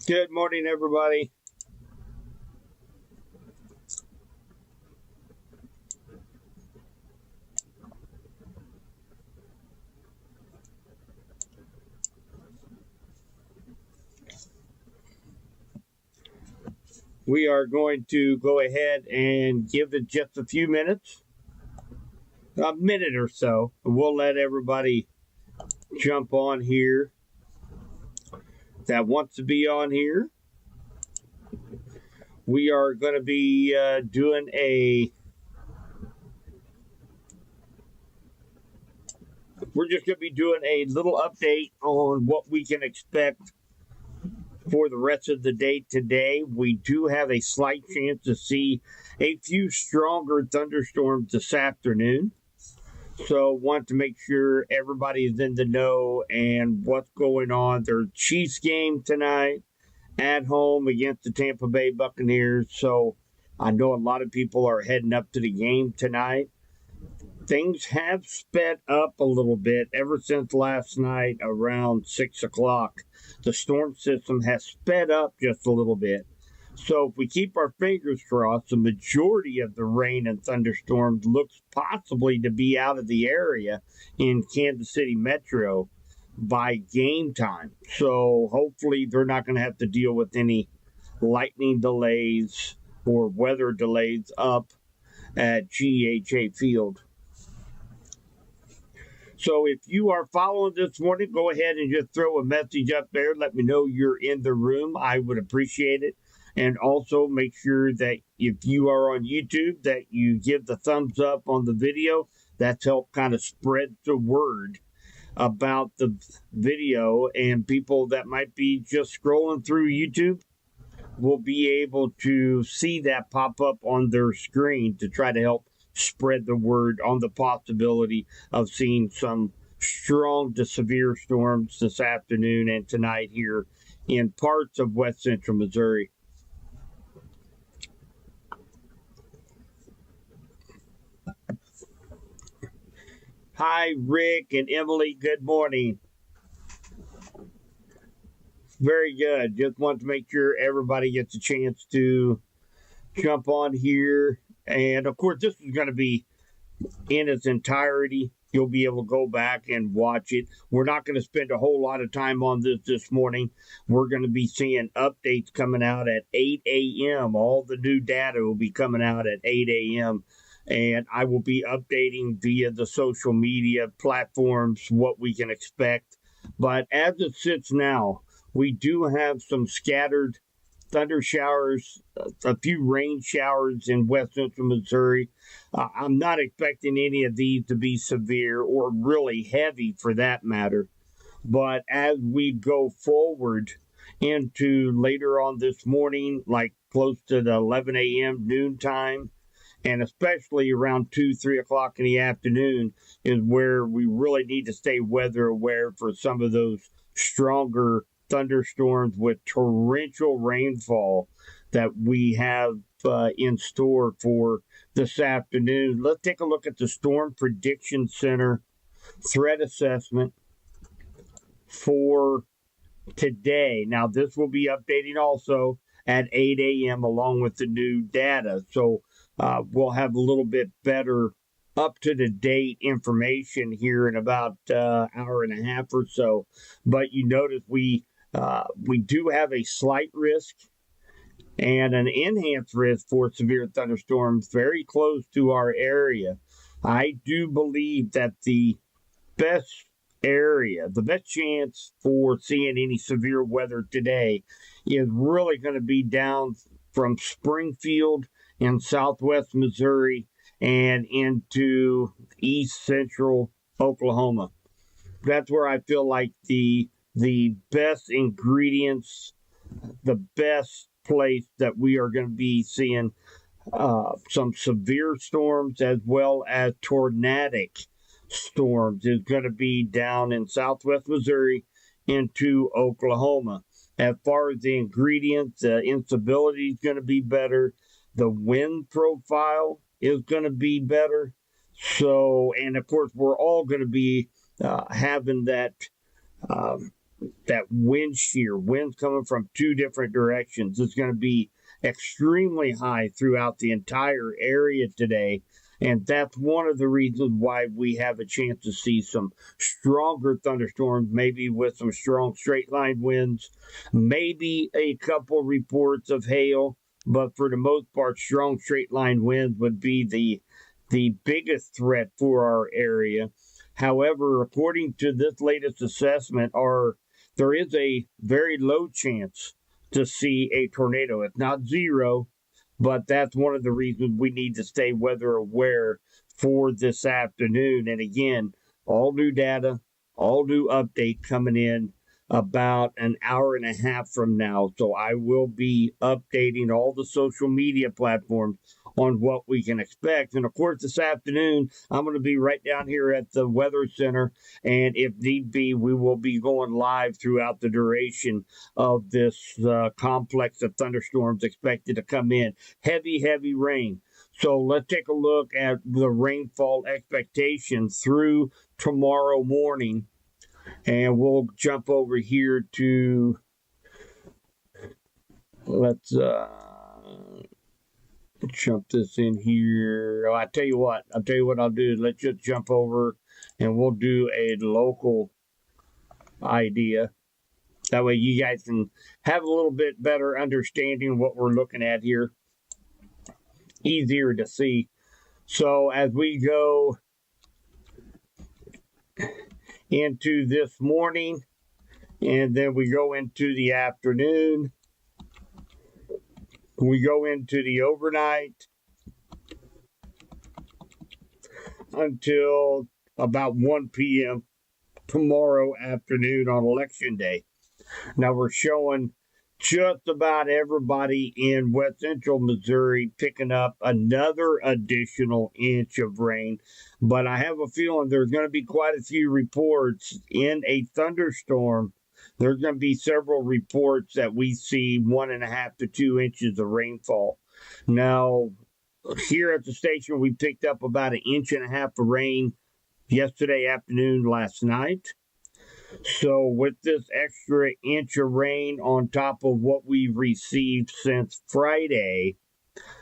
Good morning, everybody. We are going to go ahead and give it just a few minutes, a minute or so. We'll let everybody jump on here that wants to be on here. We are going to be doing we're just going to be doing a little update on what we can expect for the rest of the day today. We do have a slight chance to see a few stronger thunderstorms this afternoon. So want to make sure everybody is in the know and what's going on. There's Chiefs game tonight at home against the Tampa Bay Buccaneers. So I know a lot of people are heading up to the game tonight. Things have sped up a little bit ever since last night around 6 o'clock. The storm system has sped up just a little bit. So if we keep our fingers crossed, the majority of the rain and thunderstorms looks possibly to be out of the area in Kansas City Metro by game time. So hopefully they're not going to have to deal with any lightning delays or weather delays up at GEHA Field. So if you are following this morning, go ahead and just throw a message up there. Let me know you're in the room. I would appreciate it. And also make sure that if you are on YouTube, that you give the thumbs up on the video. That's helped kind of spread the word about the video, and people that might be just scrolling through YouTube will be able to see that pop up on their screen to try to help spread the word on the possibility of seeing some strong to severe storms this afternoon and tonight here in parts of west central Missouri. Hi, Rick and Emily. Good morning. Very good. Just want to make sure everybody gets a chance to jump on here. And of course, this is going to be in its entirety. You'll be able to go back and watch it. We're not going to spend a whole lot of time on this morning. We're going to be seeing updates coming out at 8 a.m. All the new data will be coming out at 8 a.m. And I will be updating via the social media platforms what we can expect. But as it sits now, we do have some scattered thunder showers, a few rain showers in west central Missouri. I'm not expecting any of these to be severe or really heavy for that matter. But as we go forward into later on this morning, like close to the 11 a.m. noon time, and especially around 2, 3 o'clock in the afternoon is where we really need to stay weather aware for some of those stronger thunderstorms with torrential rainfall that we have in store for this afternoon. Let's take a look at the Storm Prediction Center threat assessment for today. Now, this will be updating also at 8 a.m. along with the new data. So we'll have a little bit better up to the date information here in about hour and a half or so. But you notice we do have a slight risk and an enhanced risk for severe thunderstorms very close to our area. I do believe that the best chance for seeing any severe weather today is really going to be down from Springfield in southwest Missouri and into east central Oklahoma. That's where I feel like the best ingredients, the best place that we are going to be seeing some severe storms as well as tornadic storms is going to be down in southwest Missouri into Oklahoma. As far as the ingredients, the instability is going to be better. The wind profile is going to be better. So, and of course, we're all going to be having that that wind shear, winds coming from two different directions. It's going to be extremely high throughout the entire area today. And that's one of the reasons why we have a chance to see some stronger thunderstorms, maybe with some strong straight line winds, maybe a couple reports of hail. But for the most part, strong straight line winds would be the biggest threat for our area. However, according to this latest assessment, there is a very low chance to see a tornado. It's not zero, but that's one of the reasons we need to stay weather aware for this afternoon. And again, all new data, all new update coming in about an hour and a half from now. So I will be updating all the social media platforms on what we can expect. And of course, this afternoon, I'm going to be right down here at the Weather Center. And if need be, we will be going live throughout the duration of this complex of thunderstorms expected to come in. Heavy, heavy rain. So let's take a look at the rainfall expectations through tomorrow morning. And we'll jump over here to, let's jump this in here. Oh, I'll tell you what I'll do. Let's just jump over and we'll do a local idea. That way you guys can have a little bit better understanding of what we're looking at here. Easier to see. So as we go into this morning, and then we go into the afternoon, we go into the overnight until about 1 p.m. tomorrow afternoon on election day. Now we're showing just about everybody in west central Missouri picking up another additional inch of rain. But I have a feeling there's going to be quite a few reports in a thunderstorm. There's going to be several reports that we see 1.5 to 2 inches of rainfall. Now, here at the station, we picked up about 1.5 inches of rain yesterday afternoon, last night. So with this extra inch of rain on top of what we've received since Friday,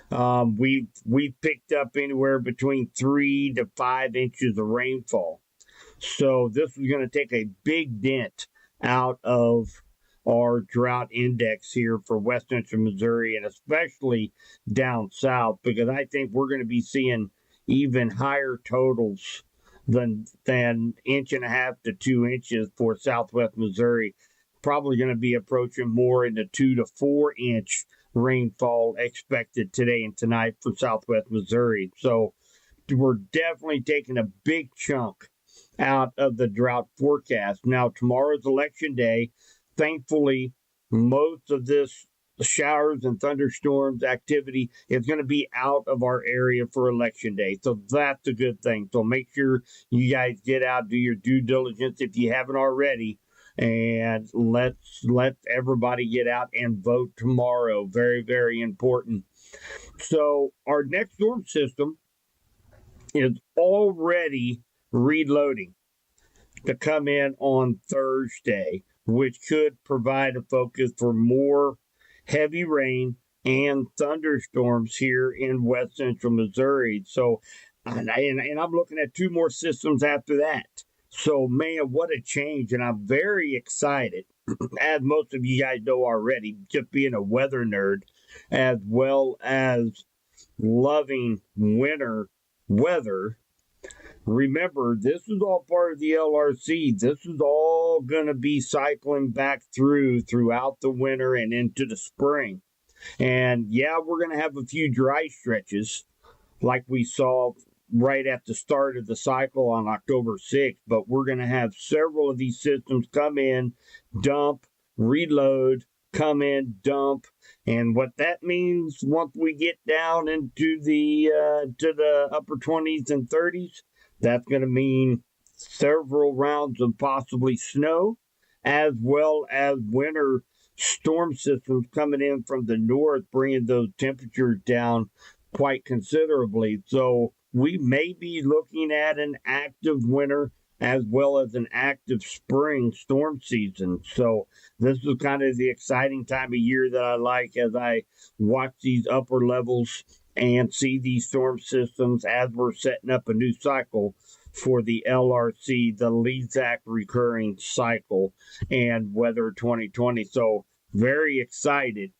we've picked up anywhere between 3 to 5 inches of rainfall. So this is going to take a big dent out of our drought index here for west central Missouri, and especially down south, because I think we're going to be seeing even higher totals than 1.5 to 2 inches for southwest Missouri. Probably going to be approaching more in the 2 to 4 inch rainfall expected today and tonight for southwest Missouri. So we're definitely taking a big chunk out of the drought forecast. Now, tomorrow's election day. Thankfully, most of this showers and thunderstorms activity is going to be out of our area for election day. So that's a good thing. So make sure you guys get out, do your due diligence if you haven't already, and let everybody get out and vote tomorrow. Very, very important. So our next storm system is already reloading to come in on Thursday, which could provide a focus for more heavy rain and thunderstorms here in west central Missouri. So, and I'm looking at 2 more systems after that. So, man, what a change. And I'm very excited, as most of you guys know already, just being a weather nerd, as well as loving winter weather. Remember, this is all part of the LRC. This is all going to be cycling back throughout the winter and into the spring. And yeah, we're going to have a few dry stretches like we saw right at the start of the cycle on October 6th, but we're going to have several of these systems come in, dump, reload, come in, dump. And what that means once we get down into the to the upper 20s and 30s, that's going to mean several rounds of possibly snow, as well as winter storm systems coming in from the north, bringing those temperatures down quite considerably. So we may be looking at an active winter as well as an active spring storm season. So this is kind of the exciting time of year that I like as I watch these upper levels and see these storm systems as we're setting up a new cycle for the LRC, the LEZAC recurring cycle, and weather 2020. So very excited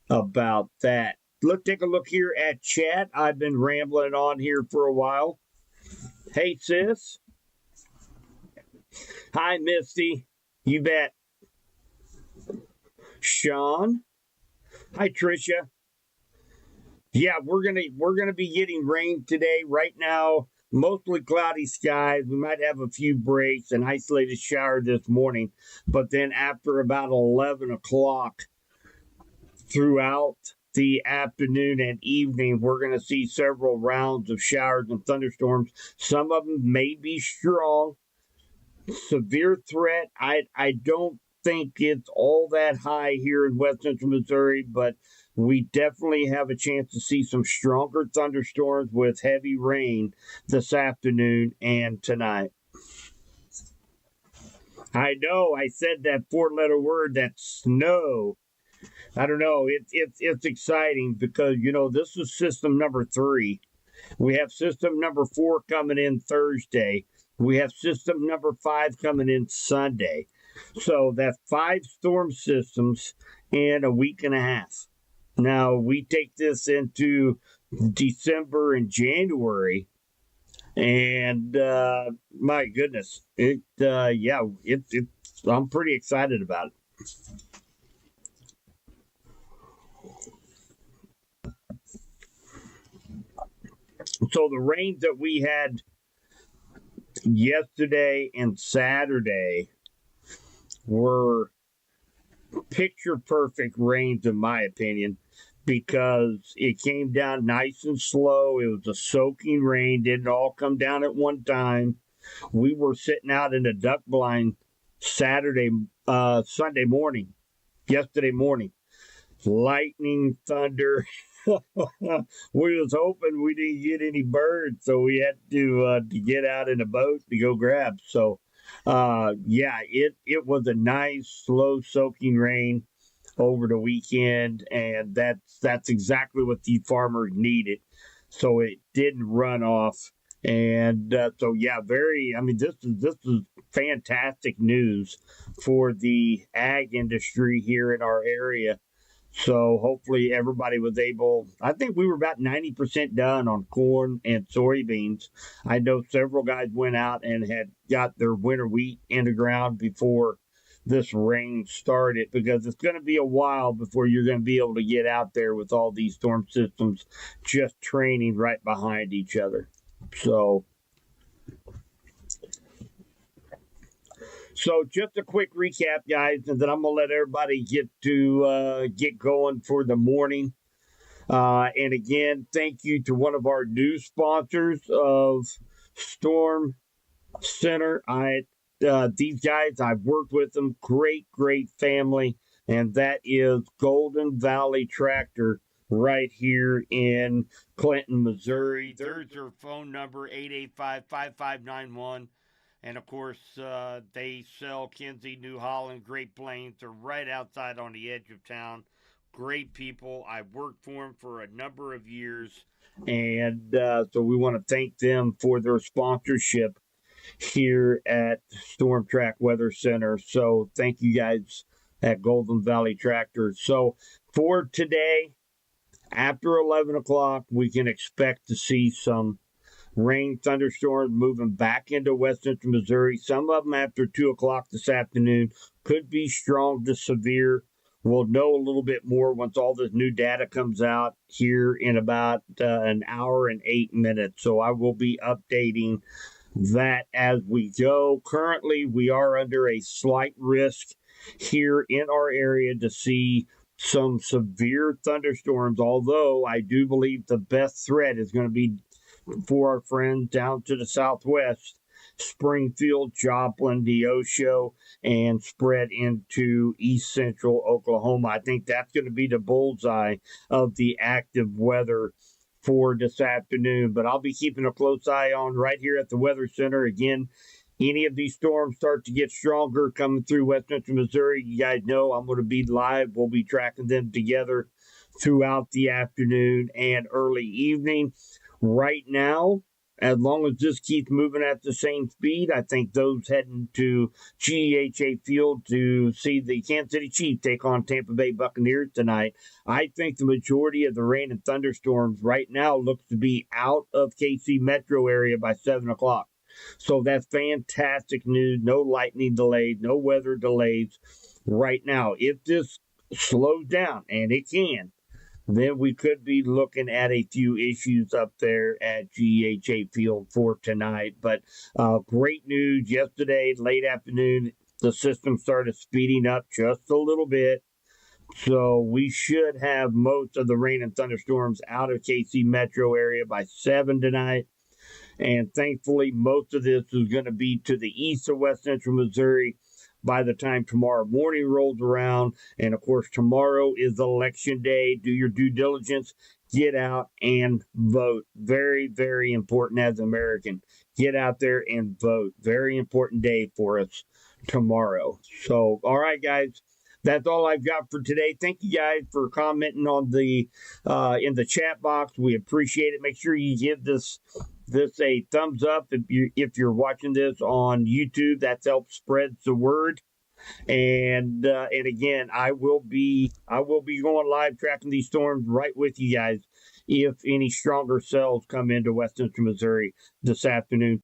about that. Let's take a look here at chat. I've been rambling on here for a while. Hey, sis. Hi, Misty. You bet. Sean. Hi, Tricia. Yeah, we're gonna be getting rain today. Right now, mostly cloudy skies. We might have a few breaks, an isolated shower this morning, but then after about 11 o'clock throughout the afternoon and evening, we're going to see several rounds of showers and thunderstorms. Some of them may be strong. Severe threat, I don't think it's all that high here in West Central Missouri, but we definitely have a chance to see some stronger thunderstorms with heavy rain this afternoon and tonight. I know I said that four-letter word, that's snow. I don't know. It's exciting because this is system number 3. We have system number 4 coming in Thursday. We have system number 5 coming in Sunday. So that's 5 storm systems in a week and a half. Now we take this into December and January, and my goodness, I'm pretty excited about it. So the rains that we had yesterday and Saturday were picture perfect rains, in my opinion, because it came down nice and slow. It was a soaking rain, didn't all come down at one time. We were sitting out in the duck blind Sunday morning, yesterday morning. Lightning, thunder. We was hoping we didn't get any birds, so we had to get out in a boat to go grab. So, it was a nice, slow soaking rain over the weekend, and that's exactly what the farmers needed. So it didn't run off, and this is fantastic news for the ag industry here in our area. So hopefully everybody was able. I think we were about 90% done on corn and soybeans. I know several guys went out and had got their winter wheat in the ground before this rain started, because it's going to be a while before you're going to be able to get out there with all these storm systems just training right behind each other. So just a quick recap, guys, and then I'm going to let everybody get going for the morning. And again, thank you to one of our new sponsors of Storm Center. These guys, I've worked with them. Great family. And that is Golden Valley Tractor right here in Clinton, Missouri. There's their phone number, 885-5591. And, of course, they sell Kinsey, New Holland, Great Plains. They're right outside on the edge of town. Great people. I've worked for them for a number of years. And so we want to thank them for their sponsorship here at Storm Track Weather Center. So thank you guys at Golden Valley Tractor. So for today, after 11 o'clock, we can expect to see some rain, thunderstorms moving back into West Central Missouri. Some of them after 2 o'clock this afternoon could be strong to severe. We'll know a little bit more once all this new data comes out here in about an hour and 8 minutes. So I will be updating that as we go. Currently, we are under a slight risk here in our area to see some severe thunderstorms, although I do believe the best threat is going to be for our friends down to the southwest, Springfield, Joplin, Neosho, and spread into east central Oklahoma. I think that's going to be the bullseye of the active weather for this afternoon. But I'll be keeping a close eye on right here at the Weather Center. Again, any of these storms start to get stronger coming through West Central Missouri, you guys know I'm going to be live. We'll be tracking them together throughout the afternoon and early evening. Right now, as long as this keeps moving at the same speed, I think those heading to GEHA Field to see the Kansas City Chiefs take on Tampa Bay Buccaneers tonight, I think the majority of the rain and thunderstorms right now looks to be out of KC metro area by 7 o'clock. So that's fantastic news. No lightning delays, no weather delays right now. If this slows down, and it can, then we could be looking at a few issues up there at GEHA Field for tonight. But great news yesterday, late afternoon, the system started speeding up just a little bit. So we should have most of the rain and thunderstorms out of KC metro area by 7 tonight. And thankfully, most of this is going to be to the east of West Central Missouri by the time tomorrow morning rolls around. And of course, tomorrow is election day. Do your due diligence. Get out and vote. Very, very important as an American. Get out there and vote. Very important day for us tomorrow. So, all right, guys. That's all I've got for today. Thank you guys for commenting on the in the chat box. We appreciate it. Make sure you give this a thumbs up if you're watching this on YouTube. That helps spread the word. And again, I will be going live tracking these storms right with you guys if any stronger cells come into West Central Missouri this afternoon.